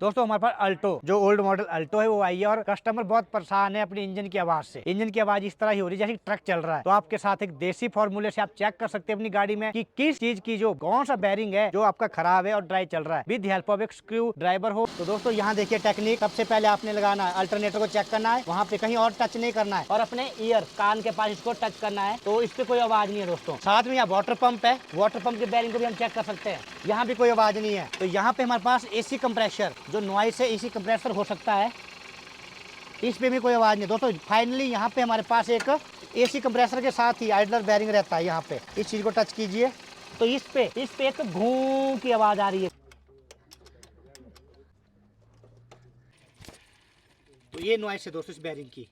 दोस्तों हमारे पास अल्टो, जो ओल्ड मॉडल अल्टो है वो आई है और कस्टमर बहुत परेशान है अपनी इंजन की आवाज से। इंजन की आवाज इस तरह ही हो रही है जैसे ट्रक चल रहा है। तो आपके साथ एक देसी फॉर्मूले से आप चेक कर सकते हैं अपनी गाड़ी में कि किस चीज की जो कौन सा बैरिंग है जो आपका खराब है और ड्राई चल रहा है, विद हेल्प ऑफ एक स्क्रू ड्राइवर हो। तो दोस्तों यहाँ देखिए टेक्निक, सबसे पहले आपने लगाना है अल्टरनेटर को चेक करना है, वहाँ पे कहीं और टच नहीं करना है और अपने ईयर कान के पास इसको टच करना है, तो इस पे कोई आवाज नहीं है दोस्तों। साथ में यहाँ वाटर पंप है, वाटर पंप के बैरिंग को भी हम चेक कर सकते हैं, यहाँ भी कोई आवाज नहीं है। तो यहाँ पे हमारे पास एसी कंप्रेसर, जो नॉइस है एसी कंप्रेसर हो सकता है, इस पे भी कोई आवाज नहीं दोस्तों। फाइनली यहाँ पे हमारे पास एक एसी कंप्रेसर के साथ ही आइडलर बैरिंग रहता है। यहाँ पे इस चीज को टच कीजिए तो इस पे एक घूं की आवाज आ रही है। तो ये नॉइस है दोस्तों इस बैरिंग की।